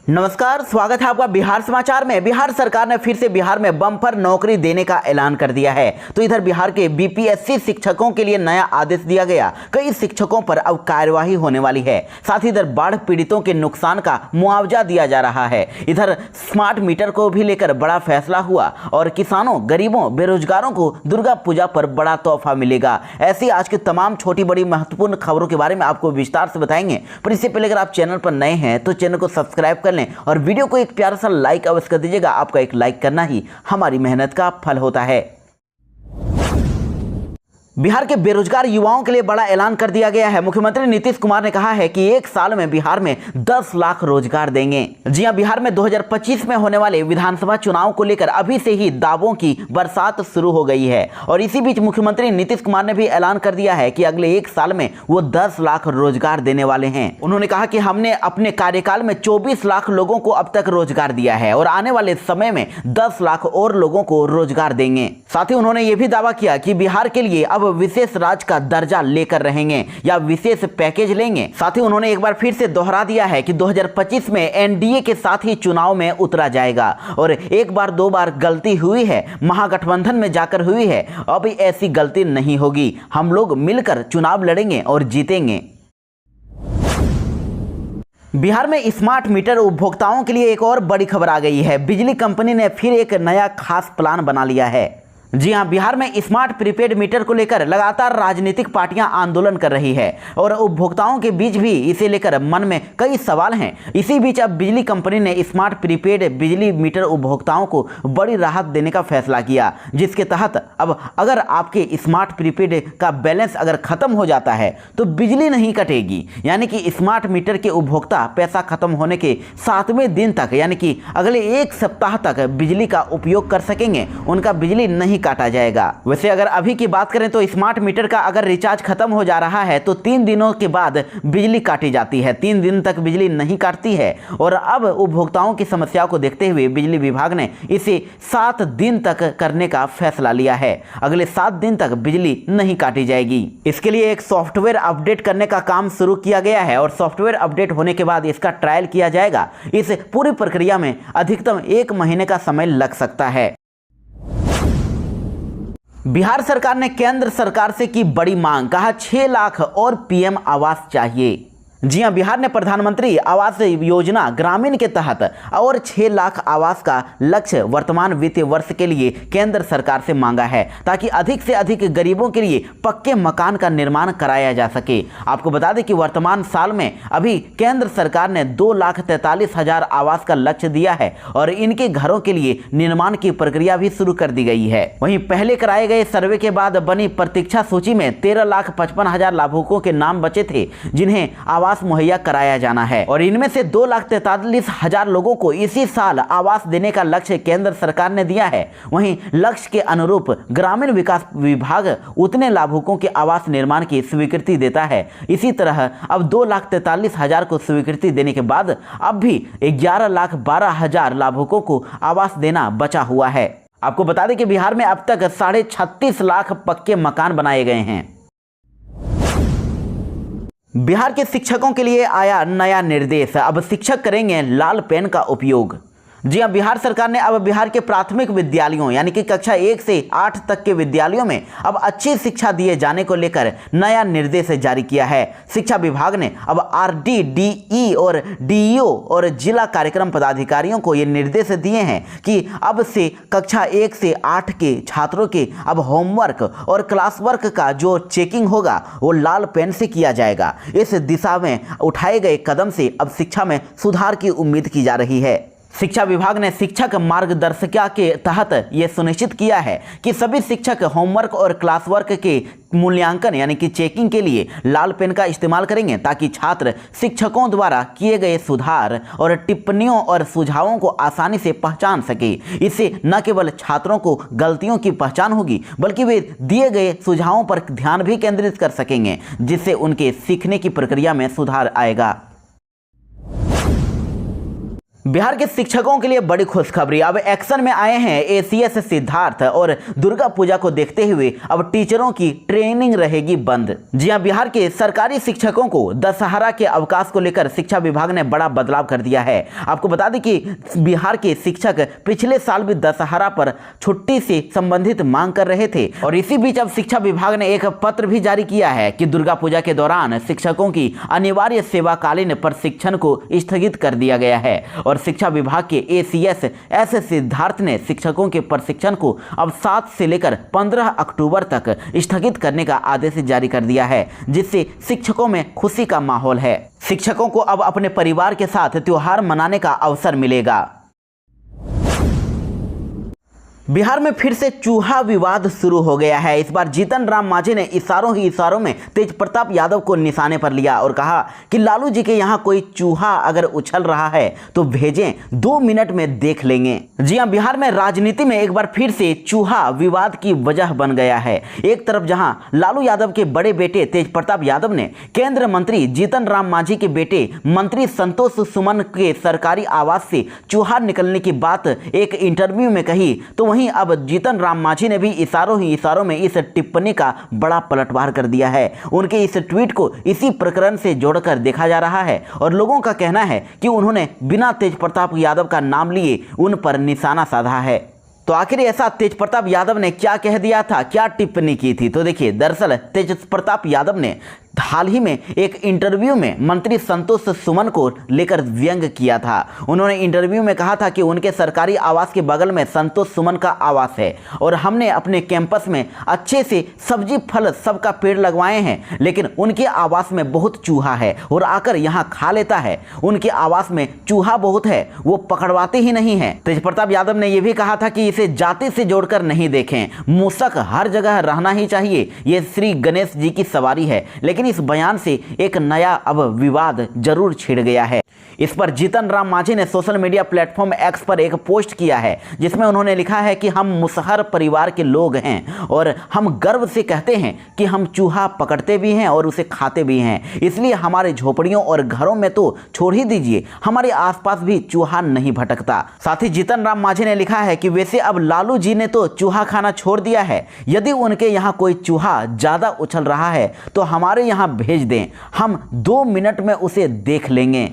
नमस्कार, स्वागत है आपका बिहार समाचार में। बिहार सरकार ने फिर से बिहार में बम्पर नौकरी देने का ऐलान कर दिया है। तो इधर बिहार के बीपीएससी शिक्षकों के लिए नया आदेश दिया गया। कई शिक्षकों पर अब कार्यवाही होने वाली है। साथ ही इधर बाढ़ पीड़ितों के नुकसान का मुआवजा दिया जा रहा है। इधर स्मार्ट मीटर को भी लेकर बड़ा फैसला हुआ और किसानों, गरीबों, बेरोजगारों को दुर्गा पूजा पर बड़ा तोहफा मिलेगा। ऐसी आज की तमाम छोटी बड़ी महत्वपूर्ण खबरों के बारे में आपको विस्तार से बताएंगे। पर इससे पहले अगर आप चैनल पर नए हैं तो चैनल को सब्सक्राइब कर लें और वीडियो को एक प्यारा सा लाइक अवश्य कर दीजिएगा। आपका एक लाइक करना ही हमारी मेहनत का फल होता है। बिहार के बेरोजगार युवाओं के लिए बड़ा ऐलान कर दिया गया है। मुख्यमंत्री नीतीश कुमार ने कहा है कि एक साल में बिहार में 10 लाख रोजगार देंगे। जी हां, बिहार में 2025 में होने वाले विधानसभा चुनाव को लेकर अभी से ही दावों की बरसात शुरू हो गई है। और इसी बीच मुख्यमंत्री नीतीश कुमार ने भी ऐलान कर दिया है कि अगले एक साल में वो 10 लाख रोजगार देने वाले हैं। उन्होंने कहा कि हमने अपने कार्यकाल में 24 लाख लोगों को अब तक रोजगार दिया है और आने वाले समय में 10 लाख और लोगों को रोजगार देंगे। साथ ही उन्होंने ये भी दावा किया कि बिहार के लिए अब विशेष राज्य का दर्जा लेकर रहेंगे या विशेष पैकेज लेंगे। साथ ही उन्होंने एक बार फिर से दोहरा दिया है कि 2025 में एनडीए के साथ ही चुनाव में उतरा जाएगा। और एक बार दो बार गलती हुई है, महागठबंधन में जाकर हुई है, अब ऐसी गलती नहीं होगी। हम लोग मिलकर चुनाव लड़ेंगे और जीतेंगे। बिहार में स्मार्ट मीटर उपभोक्ताओं के लिए एक और बड़ी खबर आ गई है। बिजली कंपनी ने फिर एक नया खास प्लान बना लिया है। जी हां, बिहार में स्मार्ट प्रीपेड मीटर को लेकर लगातार राजनीतिक पार्टियां आंदोलन कर रही है और उपभोक्ताओं के बीच भी इसे लेकर मन में कई सवाल हैं। इसी बीच अब बिजली कंपनी ने स्मार्ट प्रीपेड बिजली मीटर उपभोक्ताओं को बड़ी राहत देने का फैसला किया, जिसके तहत अब अगर आपके स्मार्ट प्रीपेड का बैलेंस अगर खत्म हो जाता है तो बिजली नहीं कटेगी। यानी कि स्मार्ट मीटर के उपभोक्ता पैसा खत्म होने के 7वें दिन तक, यानी कि अगले एक सप्ताह तक बिजली का उपयोग कर सकेंगे। उनका बिजली नहीं काटा जाएगा। वैसे अगर अभी की बात करें तो स्मार्ट मीटर का अगर रिचार्ज खत्म हो जा रहा है तो 3 दिनों के बाद बिजली काटी जाती है। 3 दिन तक बिजली नहीं काटती है। और अब उपभोक्ताओं की समस्याओं को देखते हुए बिजली विभाग ने इसे 7 दिन तक करने का फैसला लिया है। अगले 7 दिन तक बिजली नहीं काटी जाएगी। इसके लिए एक सॉफ्टवेयर अपडेट करने का काम शुरू किया गया है और सॉफ्टवेयर अपडेट होने के बाद इसका ट्रायल किया जाएगा। इस पूरी प्रक्रिया में अधिकतम 1 महीने का समय लग सकता है। बिहार सरकार ने केंद्र सरकार से की बड़ी मांग, कहा 6 लाख और पीएम आवास चाहिए। जी हां, बिहार ने प्रधानमंत्री आवास योजना ग्रामीण के तहत और 6 लाख आवास का लक्ष्य वर्तमान वित्तीय वर्ष के लिए केंद्र सरकार से मांगा है, ताकि अधिक से अधिक गरीबों के लिए पक्के मकान का निर्माण कराया जा सके। आपको बता दें कि वर्तमान साल में अभी केंद्र सरकार ने 2,43,000 आवास का लक्ष्य दिया है और इनके घरों के लिए निर्माण की प्रक्रिया भी शुरू कर दी गई है। वहीं पहले कराए गए सर्वे के बाद बनी प्रतीक्षा सूची में 13,55,000 लाभुकों के नाम बचे थे, जिन्हें आवास मुहैया कराया जाना है। और इनमें से 2,43,000 लोगों को इसी साल आवास देने का लक्ष्य केंद्र सरकार ने दिया है। वहीं लक्ष्य के अनुरूप ग्रामीण विकास विभाग उतने लाभुकों के आवास निर्माण की स्वीकृति देता है। इसी तरह अब 2,43,000 को स्वीकृति देने के बाद अब भी 11,12,000 लाभुकों को आवास देना बचा हुआ है। आपको बता दें कि बिहार में अब तक 36.5 लाख पक्के मकान बनाए गए हैं। बिहार के शिक्षकों के लिए आया नया निर्देश, अब शिक्षक करेंगे लाल पेन का उपयोग। जी हां, बिहार सरकार ने अब बिहार के प्राथमिक विद्यालयों यानी कि कक्षा 1 से 8 तक के विद्यालयों में अब अच्छी शिक्षा दिए जाने को लेकर नया निर्देश जारी किया है। शिक्षा विभाग ने अब आरडी, डीई और डीईओ और जिला कार्यक्रम पदाधिकारियों को ये निर्देश दिए हैं कि अब से कक्षा 1 से 8 के छात्रों के अब होमवर्क और क्लास वर्क का जो चेकिंग होगा वो लाल पेन से किया जाएगा। इस दिशा में उठाए गए कदम से अब शिक्षा में सुधार की उम्मीद की जा रही है। शिक्षा विभाग ने शिक्षक मार्गदर्शिका के तहत यह सुनिश्चित किया है कि सभी शिक्षक होमवर्क और क्लास वर्क के मूल्यांकन यानी कि चेकिंग के लिए लाल पेन का इस्तेमाल करेंगे, ताकि छात्र शिक्षकों द्वारा किए गए सुधार और टिप्पणियों और सुझावों को आसानी से पहचान सके। इससे न केवल छात्रों को गलतियों की पहचान होगी, बल्कि वे दिए गए सुझावों पर ध्यान भी केंद्रित कर सकेंगे, जिससे उनके सीखने की प्रक्रिया में सुधार आएगा। बिहार के शिक्षकों के लिए बड़ी खुशखबरी। अब एक्शन में आए हैं एसीएस सिद्धार्थ और दुर्गा पूजा को देखते हुए अब टीचरों की ट्रेनिंग रहेगी बंद। जी हां, बिहार के सरकारी शिक्षकों को दशहरा के अवकाश को लेकर शिक्षा विभाग ने बड़ा बदलाव कर दिया है। आपको बता दें कि बिहार के शिक्षक पिछले साल भी दशहरा पर छुट्टी से संबंधित मांग कर रहे थे और इसी बीच अब शिक्षा विभाग ने एक पत्र भी जारी किया है कि दुर्गा पूजा के दौरान शिक्षकों की अनिवार्य सेवाकालीन प्रशिक्षण को स्थगित कर दिया गया है। और शिक्षा विभाग के एसीएस एस सिद्धार्थ ने शिक्षकों के प्रशिक्षण को अब 7 से लेकर 15 अक्टूबर तक स्थगित करने का आदेश जारी कर दिया है, जिससे शिक्षकों में खुशी का माहौल है। शिक्षकों को अब अपने परिवार के साथ त्योहार मनाने का अवसर मिलेगा। बिहार में फिर से चूहा विवाद शुरू हो गया है। इस बार जीतन राम मांझी ने इशारों ही इशारों में तेज प्रताप यादव को निशाने पर लिया और कहा कि लालू जी के यहाँ कोई चूहा अगर उछल रहा है तो भेजें, 2 मिनट में देख लेंगे। जी हां, बिहार में राजनीति में एक बार फिर से चूहा विवाद की वजह बन गया है। एक तरफ जहां लालू यादव के बड़े बेटे तेज प्रताप यादव ने केंद्र मंत्री जीतन राम मांझी के बेटे मंत्री संतोष सुमन के सरकारी आवास से चूहा निकलने की बात एक इंटरव्यू में कही, तो वहीं अब जीतन राम मांझी ने भी इशारों ही इशारों में इस टिप्पणी का बड़ा पलटवार कर दिया है। उनके इस ट्वीट को इसी प्रकरण से जोड़कर देखा जा रहा है और लोगों का कहना है कि उन्होंने बिना तेज प्रताप यादव का नाम लिए उन पर निशाना साधा है। तो आखिर ऐसा तेज प्रताप यादव ने क्या कह दिया था, क्या टिप्पणी की थी? तो देखिए, दरअसल तेज प्रताप यादव ने हाल ही में एक इंटरव्यू में मंत्री संतोष सुमन को लेकर व्यंग किया था। उन्होंने इंटरव्यू में कहा था कि उनके सरकारी आवास के बगल में संतोष सुमन का आवास है और हमने अपने कैंपस में अच्छे से सब्जी फल सबका पेड़ लगवाए हैं, लेकिन उनके आवास में बहुत चूहा है और आकर यहाँ खा लेता है। उनके आवास में चूहा बहुत है, वो पकड़वाते ही नहीं है। तेज प्रताप यादव ने यह भी कहा था कि इसे जाति से जोड़कर नहीं देखें, मूसक हर जगह रहना ही चाहिए, ये श्री गणेश जी की सवारी है। लेकिन इस बयान से एक नया अब विवाद जरूर छिड़ गया है। इस पर जीतन राम मांझी ने सोशल मीडिया प्लेटफॉर्म एक्स पर एक पोस्ट किया है, जिसमें उन्होंने लिखा है कि हम मुसहर परिवार के लोग हैं और हम गर्व से कहते हैं कि हम चूहा पकड़ते भी हैं और उसे खाते भी हैं, इसलिए हमारे झोपड़ियों और घरों में तो छोड़ ही दीजिए, हमारे आसपास भी चूहा नहीं भटकता। साथ ही जीतन राम मांझी ने लिखा है कि वैसे अब लालू जी ने तो चूहा खाना छोड़ दिया है, यदि उनके यहाँ कोई चूहा ज्यादा उछल रहा है तो हमारे यहाँ भेज दें, हम 2 मिनट में उसे देख लेंगे।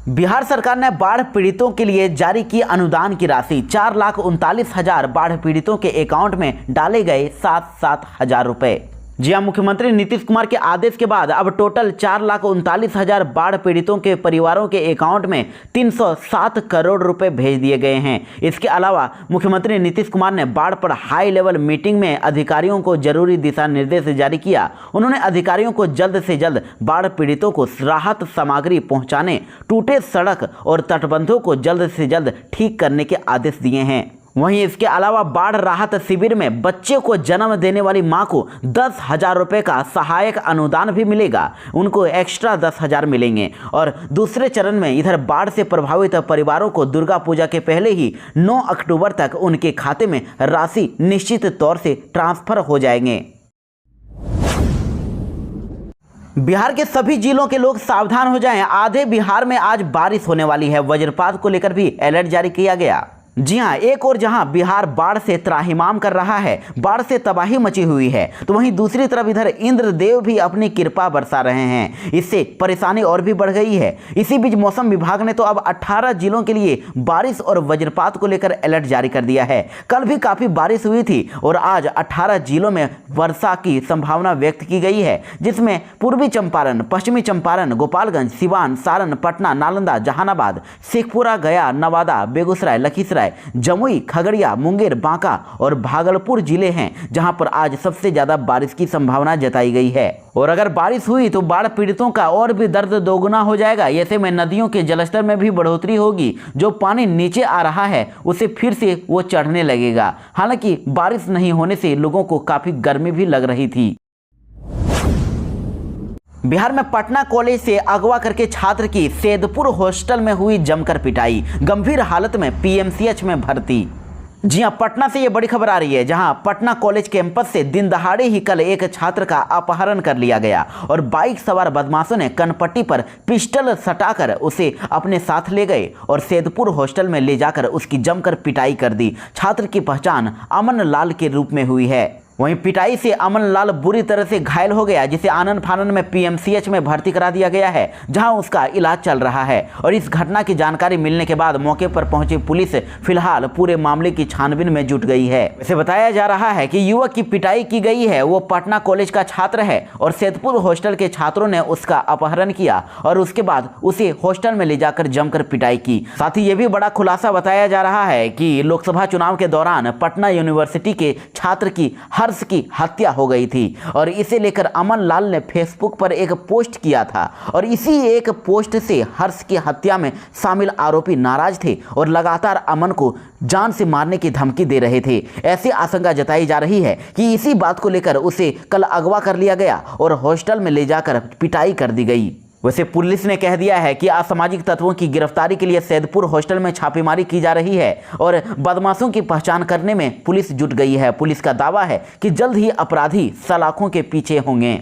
बिहार सरकार ने बाढ़ पीड़ितों के लिए जारी की अनुदान की राशि। 4,39,000 बाढ़ पीड़ितों के अकाउंट में डाले गए 7-7 हजार रुपए। जी हां, मुख्यमंत्री नीतीश कुमार के आदेश के बाद अब टोटल 4,39,000 बाढ़ पीड़ितों के परिवारों के अकाउंट में 307 करोड़ रुपए भेज दिए गए हैं। इसके अलावा मुख्यमंत्री नीतीश कुमार ने बाढ़ पर हाई लेवल मीटिंग में अधिकारियों को जरूरी दिशा निर्देश जारी किया। उन्होंने अधिकारियों को जल्द से जल्द बाढ़ पीड़ितों को राहत सामग्री पहुंचाने, टूटे सड़क और तटबंधों को जल्द से जल्द ठीक करने के आदेश दिए हैं। वहीं इसके अलावा बाढ़ राहत शिविर में बच्चे को जन्म देने वाली मां को 10,000 रुपये का सहायक अनुदान भी मिलेगा, उनको एक्स्ट्रा 10,000 मिलेंगे। और दूसरे चरण में इधर बाढ़ से प्रभावित परिवारों को दुर्गा पूजा के पहले ही 9 अक्टूबर तक उनके खाते में राशि निश्चित तौर से ट्रांसफर हो जाएंगे। बिहार के सभी जिलों के लोग सावधान हो जाएं, आधे बिहार में आज बारिश होने वाली है। वज्रपात को लेकर भी अलर्ट जारी किया गया। जी हां, एक और जहां बिहार बाढ़ से त्राहिमाम कर रहा है, बाढ़ से तबाही मची हुई है, तो वहीं दूसरी तरफ इधर इंद्रदेव भी अपनी कृपा बरसा रहे हैं। इससे परेशानी और भी बढ़ गई है। इसी बीच मौसम विभाग ने तो अब 18 जिलों के लिए बारिश और वज्रपात को लेकर अलर्ट जारी कर दिया है। कल भी काफी बारिश हुई थी और आज 18 जिलों में वर्षा की संभावना व्यक्त की गई है, जिसमें पूर्वी चंपारण, पश्चिमी चंपारण, गोपालगंज, सिवान, सारण, पटना, नालंदा, जहानाबाद, शेखपुरा, गया, नवादा, बेगूसराय, लखीसराय, जमुई, खगड़िया, मुंगेर, बांका और भागलपुर जिले हैं, जहां पर आज सबसे ज्यादा बारिश की संभावना जताई गई है। और अगर बारिश हुई तो बाढ़ पीड़ितों का और भी दर्द दोगुना हो जाएगा। ऐसे में नदियों के जलस्तर में भी बढ़ोतरी होगी। जो पानी नीचे आ रहा है उसे फिर से वो चढ़ने लगेगा। हालांकि बारिश नहीं होने से लोगों को काफी गर्मी भी लग रही थी। बिहार में पटना कॉलेज से अगवा करके छात्र की सैदपुर हॉस्टल में हुई जमकर पिटाई, गंभीर हालत में पीएमसीएच में भर्ती। जी हां, पटना से ये बड़ी खबर आ रही है, जहां पटना कॉलेज कैंपस से दिन दहाड़े ही कल एक छात्र का अपहरण कर लिया गया और बाइक सवार बदमाशों ने कनपट्टी पर पिस्टल सटाकर उसे अपने साथ ले गए और सैदपुर हॉस्टल में ले जाकर उसकी जमकर पिटाई कर दी। छात्र की पहचान अमन लाल के रूप में हुई है। वहीं पिटाई से अमन लाल बुरी तरह से घायल हो गया, जिसे आनन फानन में पीएमसीएच में भर्ती करा दिया गया है, जहां उसका इलाज चल रहा है। और इस घटना की जानकारी मिलने के बाद मौके पर पहुंची पुलिस फिलहाल पूरे मामले की छानबीन में जुट गई है। वैसे बताया जा रहा है कि युवक की पिटाई की गई है वो पटना कॉलेज का छात्र है और सैदपुर हॉस्टल के छात्रों ने उसका अपहरण किया और उसके बाद उसे हॉस्टल में ले जाकर जमकर पिटाई की। साथ ही ये भी बड़ा खुलासा बताया जा रहा है कि लोकसभा चुनाव के दौरान पटना यूनिवर्सिटी के छात्र की हर्ष की हत्या हो गई थी और इसे लेकर अमन लाल ने फेसबुक पर एक पोस्ट किया था और इसी एक पोस्ट से हर्ष की हत्या में शामिल आरोपी नाराज थे और लगातार अमन को जान से मारने की धमकी दे रहे थे। ऐसी आशंका जताई जा रही है कि इसी बात को लेकर उसे कल अगवा कर लिया गया और हॉस्टल में ले जाकर पिटाई कर दी गई। वैसे पुलिस ने कह दिया है कि असामाजिक तत्वों की गिरफ्तारी के लिए सैदपुर हॉस्टल में छापेमारी की जा रही है और बदमाशों की पहचान करने में पुलिस जुट गई है। पुलिस का दावा है कि जल्द ही अपराधी सलाखों के पीछे होंगे।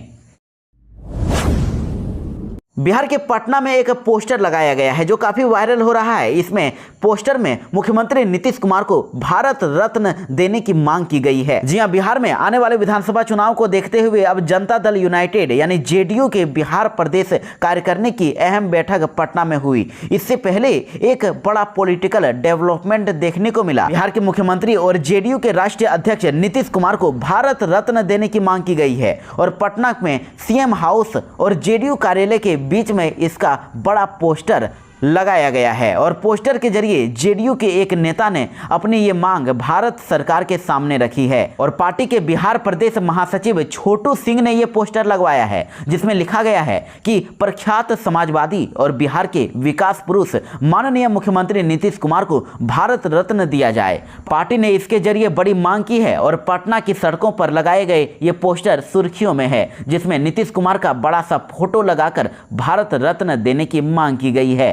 बिहार के पटना में एक पोस्टर लगाया गया है जो काफी वायरल हो रहा है। इसमें पोस्टर में मुख्यमंत्री नीतीश कुमार को भारत रत्न देने की मांग की गई है। जी हां, बिहार में आने वाले विधानसभा चुनाव को देखते हुए अब जनता दल यूनाइटेड यानी जेडीयू के बिहार प्रदेश कार्यकारिणी की अहम बैठक पटना में हुई। इससे पहले एक बड़ा पॉलिटिकल डेवलपमेंट देखने को मिला। बिहार के मुख्यमंत्री और जेडीयू के राष्ट्रीय अध्यक्ष नीतीश कुमार को भारत रत्न देने की मांग की गई है और पटना में सीएम हाउस और जेडीयू कार्यालय के बीच में इसका बड़ा पोस्टर लगाया गया है और पोस्टर के जरिए जेडीयू के एक नेता ने अपनी ये मांग भारत सरकार के सामने रखी है और पार्टी के बिहार प्रदेश महासचिव छोटू सिंह ने ये पोस्टर लगवाया है जिसमें लिखा गया है कि प्रख्यात समाजवादी और बिहार के विकास पुरुष माननीय मुख्यमंत्री नीतीश कुमार को भारत रत्न दिया जाए। पार्टी ने इसके जरिए बड़ी मांग की है और पटना की सड़कों पर लगाए गए ये पोस्टर सुर्खियों में है, जिसमें नीतीश कुमार का बड़ा सा फोटो लगाकर भारत रत्न देने की मांग की गई है।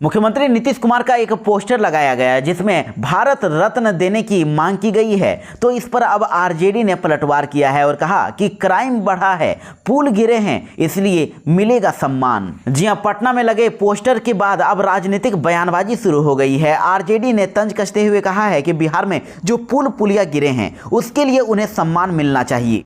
मुख्यमंत्री नीतीश कुमार का एक पोस्टर लगाया गया जिसमें भारत रत्न देने की मांग की गई है, तो इस पर अब आरजेडी ने पलटवार किया है और कहा कि क्राइम बढ़ा है, पुल गिरे हैं, इसलिए मिलेगा सम्मान। जी हां, पटना में लगे पोस्टर के बाद अब राजनीतिक बयानबाजी शुरू हो गई है। आरजेडी ने तंज कसते हुए कहा है कि बिहार में जो पुल पुलिया गिरे हैं उसके लिए उन्हें सम्मान मिलना चाहिए।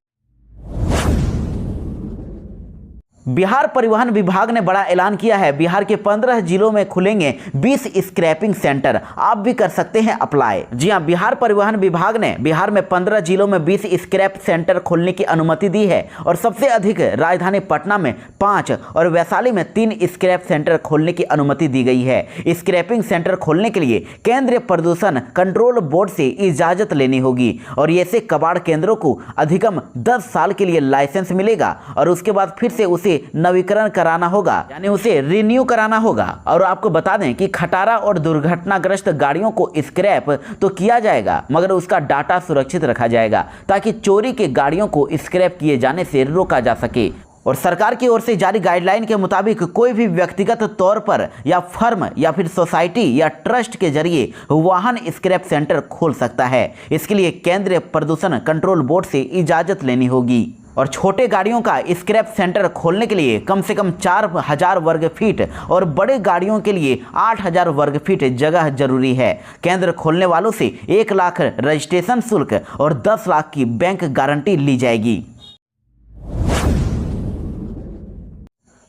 बिहार परिवहन विभाग ने बड़ा ऐलान किया है। बिहार के 15 जिलों में खुलेंगे 20 स्क्रैपिंग सेंटर, आप भी कर सकते हैं अप्लाई। जी हां, बिहार परिवहन विभाग ने बिहार में 15 जिलों में 20 स्क्रैप सेंटर खोलने की अनुमति दी है और सबसे अधिक राजधानी पटना में 5 और वैशाली में 3 स्क्रैप सेंटर खोलने की अनुमति दी गई है। स्क्रैपिंग सेंटर खोलने के लिए केंद्रीय प्रदूषण कंट्रोल बोर्ड से इजाजत लेनी होगी और ऐसे कबाड़ केंद्रों को अधिकतम 10 साल के लिए लाइसेंस मिलेगा और उसके बाद फिर से उसे नवीकरण कराना होगा, यानी उसे रिन्यू कराना होगा। और आपको बता दें कि खटारा और दुर्घटनाग्रस्त गाड़ियों को स्क्रैप तो किया जाएगा मगर उसका डाटा सुरक्षित रखा जाएगा ताकि चोरी के गाड़ियों को स्क्रैप किए जाने से रोका जा सके। और सरकार की ओर से जारी गाइडलाइन के मुताबिक कोई भी व्यक्तिगत तौर पर या फर्म या फिर सोसाइटी या ट्रस्ट के जरिए वाहन स्क्रैप सेंटर खोल सकता है। इसके लिए केंद्रीय प्रदूषण कंट्रोल बोर्ड से इजाजत लेनी होगी और छोटे गाड़ियों का स्क्रैप सेंटर खोलने के लिए कम से कम 4000 वर्ग फीट और बड़े गाड़ियों के लिए 8000 वर्ग फीट जगह जरूरी है। केंद्र खोलने वालों से 1 लाख रजिस्ट्रेशन शुल्क और 10 लाख की बैंक गारंटी ली जाएगी।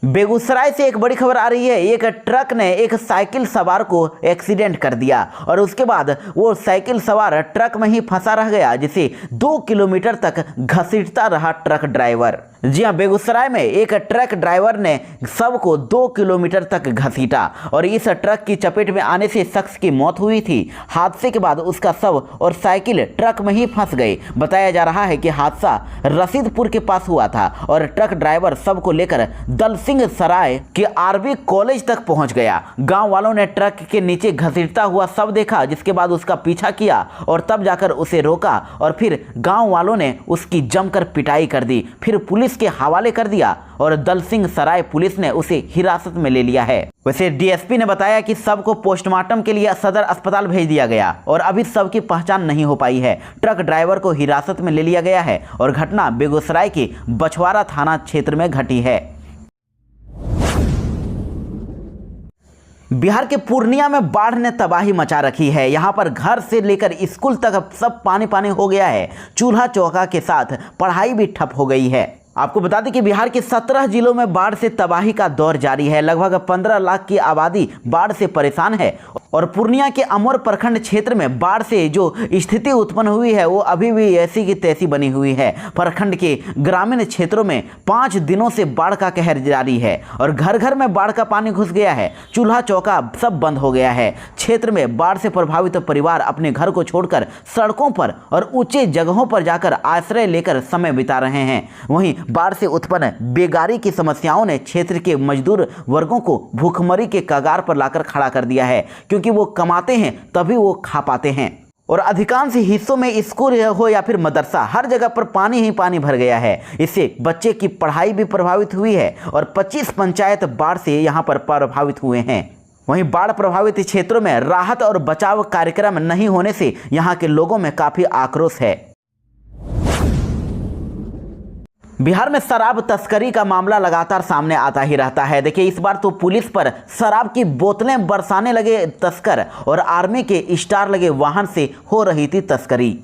बेगूसराय से एक बड़ी खबर आ रही है। एक ट्रक ने एक साइकिल सवार को एक्सीडेंट कर दिया और उसके बाद वो साइकिल सवार ट्रक में ही फंसा रह गया, जिसे 2 किलोमीटर तक घसीटता रहा ट्रक ड्राइवर। जी हां, बेगूसराय में एक ट्रक ड्राइवर ने शव को 2 किलोमीटर तक घसीटा और इस ट्रक की चपेट में आने से शख्स की मौत हुई थी। हादसे के बाद उसका शव और साइकिल ट्रक में ही फंस गए। बताया जा रहा है कि हादसा रसीदपुर के पास हुआ था और ट्रक ड्राइवर शव को लेकर दलसिंह सराय के आरबी कॉलेज तक पहुंच गया। गांव वालों ने ट्रक के नीचे घसीटता हुआ शव देखा, जिसके बाद उसका पीछा किया और तब जाकर उसे रोका और फिर गाँव वालों ने उसकी जमकर पिटाई कर दी। फिर पुलिस पुलिस के हवाले कर दिया और दलसिंह सराय पुलिस ने उसे हिरासत में ले लिया है। वैसे डीएसपी ने बताया कि शव को पोस्टमार्टम के लिए सदर अस्पताल भेज दिया गया और अभी शव की पहचान नहीं हो पाई है। ट्रक ड्राइवर को हिरासत में ले लिया गया है और घटना बेगूसराय के बछवाड़ा थाना क्षेत्र में घटी है। बिहार के पूर्णिया में बाढ़ ने तबाही मचा रखी है। यहां पर घर से लेकर स्कूल तक सब पानी पानी हो गया है। चूल्हा चौका के साथ पढ़ाई भी ठप हो गई है। आपको बता दें कि बिहार के 17 जिलों में बाढ़ से तबाही का दौर जारी है। लगभग 15 लाख की आबादी बाढ़ से परेशान है और पूर्णिया के अमोर प्रखंड क्षेत्र में बाढ़ से जो स्थिति उत्पन्न हुई है वो अभी भी ऐसी की तैसी बनी हुई है। प्रखंड के ग्रामीण क्षेत्रों में 5 दिनों से बाढ़ का कहर जारी है और घर घर में बाढ़ का पानी घुस गया है। चूल्हा चौका सब बंद हो गया है। क्षेत्र में बाढ़ से प्रभावित परिवार अपने घर को छोड़कर सड़कों पर और ऊंचे जगहों पर जाकर आश्रय लेकर समय बिता रहे हैं। वहीं बाढ़ से उत्पन्न बेगारी की समस्याओं ने क्षेत्र के मजदूर वर्गों को भूखमरी के कगार पर लाकर खड़ा कर दिया है, क्योंकि वो कमाते हैं तभी वो खा पाते हैं। और अधिकांश हिस्सों में स्कूल हो या फिर मदरसा, हर जगह पर पानी ही पानी भर गया है। इससे बच्चे की पढ़ाई भी प्रभावित हुई है और 25 पंचायत बाढ़ से यहाँ पर प्रभावित हुए हैं। वहीं बाढ़ प्रभावित क्षेत्रों में राहत और बचाव कार्यक्रम नहीं होने से यहाँ के लोगों में काफी आक्रोश है। बिहार में शराब तस्करी का मामला लगातार सामने आता ही रहता है। देखिए, इस बार तो पुलिस पर शराब की बोतलें बरसाने लगे तस्कर और आर्मी के स्टार लगे वाहन से हो रही थी तस्करी।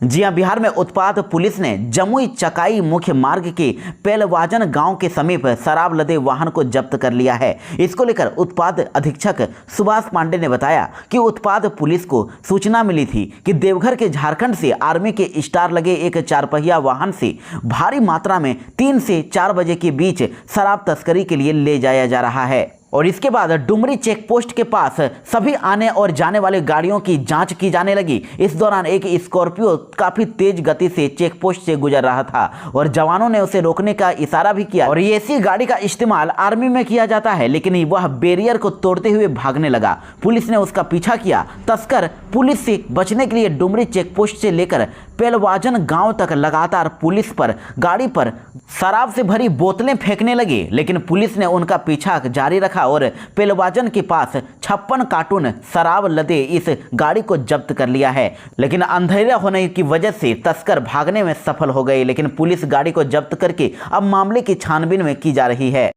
जी हां, बिहार में उत्पाद पुलिस ने जमुई चकाई मुख्य मार्ग के पेलवाजन गांव के समीप शराब लदे वाहन को जब्त कर लिया है। इसको लेकर उत्पाद अधीक्षक सुभाष पांडे ने बताया कि उत्पाद पुलिस को सूचना मिली थी कि देवघर के झारखंड से आर्मी के स्टार लगे एक 4 पहिया वाहन से भारी मात्रा में 3 से 4 बजे के बीच शराब तस्करी के लिए ले जाया जा रहा है। और इसके बाद डुमरी चेक पोस्ट के पास सभी आने और जाने वाले गाड़ियों की जांच की जाने लगी। इस दौरान एक स्कॉर्पियो काफी तेज गति से चेक पोस्ट से गुजर रहा था और जवानों ने उसे रोकने का इशारा भी किया और ये ऐसी गाड़ी का इस्तेमाल आर्मी में किया जाता है, लेकिन वह बैरियर को तोड़ते हुए भागने लगा। पुलिस ने उसका पीछा किया। तस्कर पुलिस से बचने के लिए डुमरी चेक पोस्ट से लेकर पेलवाजन गांव तक लगातार पुलिस पर गाड़ी पर शराब से भरी बोतलें फेंकने लगे, लेकिन पुलिस ने उनका पीछा जारी रखा और पेलवाजन के पास 56 कार्टून शराब लदे इस गाड़ी को जब्त कर लिया है। लेकिन अंधेरा होने की वजह से तस्कर भागने में सफल हो गए, लेकिन पुलिस गाड़ी को जब्त करके अब मामले की छानबीन में की जा रही है।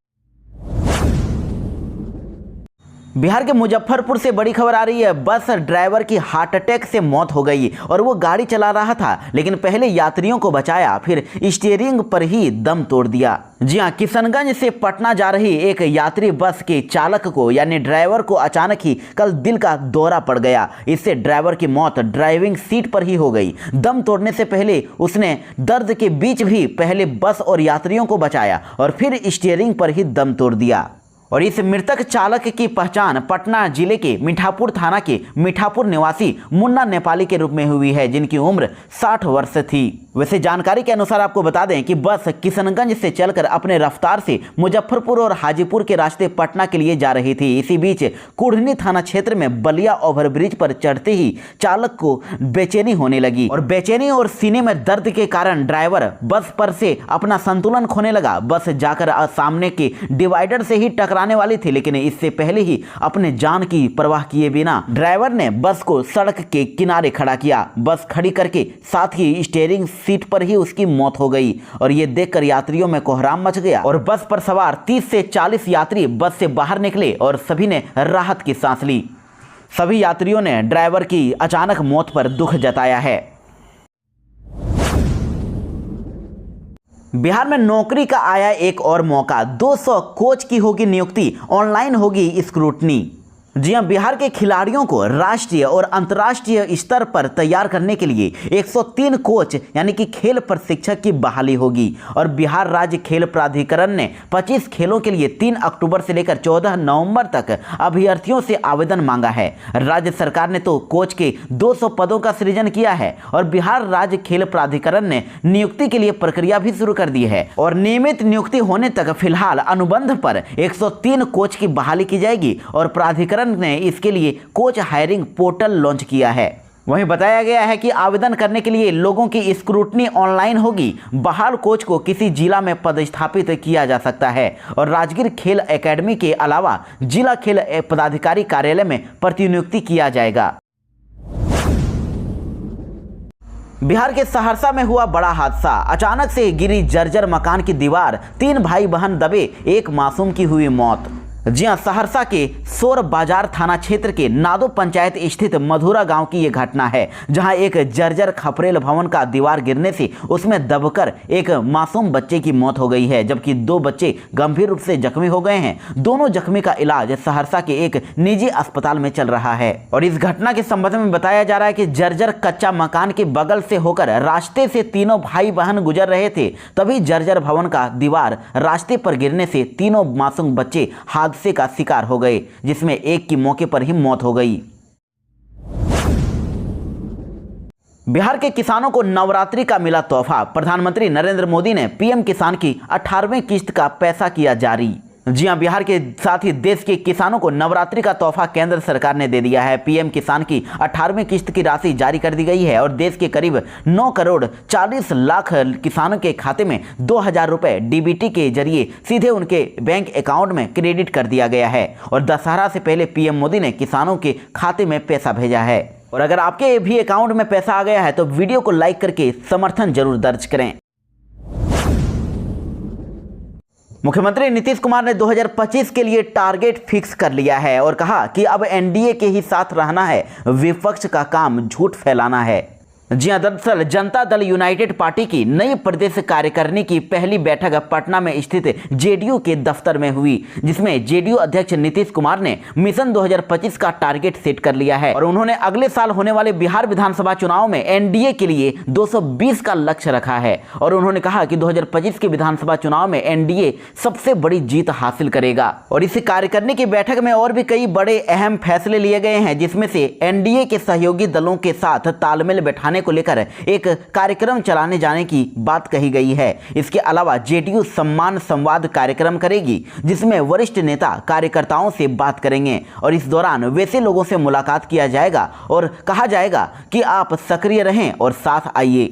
बिहार के मुजफ्फरपुर से बड़ी खबर आ रही है। बस ड्राइवर की हार्ट अटैक से मौत हो गई और वो गाड़ी चला रहा था, लेकिन पहले यात्रियों को बचाया, फिर स्टीयरिंग पर ही दम तोड़ दिया। जी हां, किशनगंज से पटना जा रही एक यात्री बस के चालक को यानी ड्राइवर को अचानक ही कल दिल का दौरा पड़ गया। इससे ड्राइवर की मौत ड्राइविंग सीट पर ही हो गई। दम तोड़ने से पहले उसने दर्द के बीच भी पहले बस और यात्रियों को बचाया और फिर स्टीयरिंग पर ही दम तोड़ दिया। और इस मृतक चालक की पहचान पटना जिले के मीठापुर थाना के मीठापुर निवासी मुन्ना नेपाली के रूप में हुई है, जिनकी उम्र 60 वर्ष थी। वैसे जानकारी के अनुसार आपको बता दें कि बस किशनगंज से चलकर अपने रफ्तार से मुजफ्फरपुर और हाजीपुर के रास्ते पटना के लिए जा रही थी। इसी बीच कुढ़नी थाना क्षेत्र में बलिया ओवरब्रिज पर चढ़ते ही चालक को बेचैनी होने लगी और बेचैनी और सीने में दर्द के कारण ड्राइवर बस पर से अपना संतुलन खोने लगा। बस जाकर सामने के डिवाइडर से ही टकराने वाली थी, लेकिन इससे पहले ही अपने जान की परवाह किए बिना ड्राइवर ने बस को सड़क के किनारे खड़ा किया। बस खड़ी करके साथ ही स्टीयरिंग सीट पर ही उसकी मौत हो गई और ये देखकर यात्रियों में कोहराम मच गया और बस पर सवार 30 से 40 यात्री बस से बाहर निकले और सभी ने राहत की सांस ली। सभी यात्रियों ने ड्राइवर की अचानक मौत पर दुख जताया है। बिहार में नौकरी का आया एक और मौका। 200 कोच की होगी नियुक्ति, ऑनलाइन होगी स्क्रूटनी। जी हां, बिहार के खिलाड़ियों को राष्ट्रीय और अंतर्राष्ट्रीय स्तर पर तैयार करने के लिए 103 कोच यानी कि खेल प्रशिक्षक की बहाली होगी और बिहार राज्य खेल प्राधिकरण ने 25 खेलों के लिए 3 अक्टूबर से लेकर 14 नवंबर तक अभ्यर्थियों से आवेदन मांगा है। राज्य सरकार ने तो कोच के 200 पदों का सृजन किया है और बिहार राज्य खेल प्राधिकरण ने नियुक्ति के लिए प्रक्रिया भी शुरू कर दी है और नियमित नियुक्ति होने तक फिलहाल अनुबंध पर 103 कोच की बहाली की जाएगी और प्राधिकरण ने इसके लिए कोच हायरिंग पोर्टल लॉन्च किया है। वहीं बताया गया है कि आवेदन करने के लिए लोगों की स्क्रूटनी ऑनलाइन होगी। बहाल कोच को किसी जिला में पदस्थापित किया जा सकता है और राजगीर खेल एकेडमी के अलावा जिला खेल पदाधिकारी कार्यालय में प्रतिनियुक्ति किया जाएगा। बिहार के सहरसा में हुआ बड़ा हादसा। अचानक से गिरी जर्जर मकान की दीवार, 3 भाई बहन दबे, एक मासूम की हुई मौत। जी हां, सहरसा के सोर बाजार थाना क्षेत्र के नादो पंचायत स्थित मधुरा गांव की यह घटना है, जहां एक जर्जर खपरेल भवन का दीवार गिरने से उसमें दबकर एक मासूम बच्चे की मौत हो गई है, जबकि 2 बच्चे गंभीर रूप से जख्मी हो गए हैं। दोनों जख्मी का इलाज सहरसा के एक निजी अस्पताल में चल रहा है। और इस घटना के संबंध में बताया जा रहा है कि जर्जर कच्चा मकान के बगल से होकर रास्ते से तीनों भाई बहन गुजर रहे थे, तभी जर्जर भवन का दीवार रास्ते पर गिरने से तीनों मासूम बच्चे हादसे का शिकार हो गए, जिसमें एक की मौके पर ही मौत हो गई। बिहार के किसानों को नवरात्रि का मिला तोहफा। प्रधानमंत्री नरेंद्र मोदी ने पीएम किसान की 18वीं किस्त का पैसा किया जारी। जी हां, बिहार के साथ ही देश के किसानों को नवरात्रि का तोहफा केंद्र सरकार ने दे दिया है। पीएम किसान की 18वीं किस्त की राशि जारी कर दी गई है और देश के करीब 9 करोड़ 40 लाख किसानों के खाते में 2000 रुपए डीबीटी के जरिए सीधे उनके बैंक अकाउंट में क्रेडिट कर दिया गया है। और दशहरा से पहले पीएम मोदी ने किसानों के खाते में पैसा भेजा है। और अगर आपके भी अकाउंट में पैसा आ गया है तो वीडियो को लाइक करके समर्थन जरूर दर्ज करें। मुख्यमंत्री नीतीश कुमार ने 2025 के लिए टारगेट फिक्स कर लिया है और कहा कि अब एनडीए के ही साथ रहना है, विपक्ष का काम झूठ फैलाना है। जी हां, दरअसल जनता दल यूनाइटेड पार्टी की नई प्रदेश कार्यकारिणी की पहली बैठक पटना में स्थित जेडीयू के दफ्तर में हुई, जिसमें जेडीयू अध्यक्ष नीतीश कुमार ने मिशन 2025 का टारगेट सेट कर लिया है और उन्होंने अगले साल होने वाले बिहार विधानसभा चुनाव में एनडीए के लिए 220 का लक्ष्य रखा है। और उन्होंने कहा कि 2025 के विधानसभा चुनाव में एनडीए सबसे बड़ी जीत हासिल करेगा। और इस कार्यकारिणी की बैठक में और भी कई बड़े अहम फैसले लिए गए हैं, जिसमें से एनडीए के सहयोगी दलों के साथ तालमेल बैठाने को लेकर एक कार्यक्रम चलाने जाने की बात कही गई है। इसके अलावा जेडीयू सम्मान संवाद कार्यक्रम करेगी, जिसमें वरिष्ठ नेता कार्यकर्ताओं से बात करेंगे और इस दौरान वैसे लोगों से मुलाकात किया जाएगा और कहा जाएगा कि आप सक्रिय रहें और साथ आइए।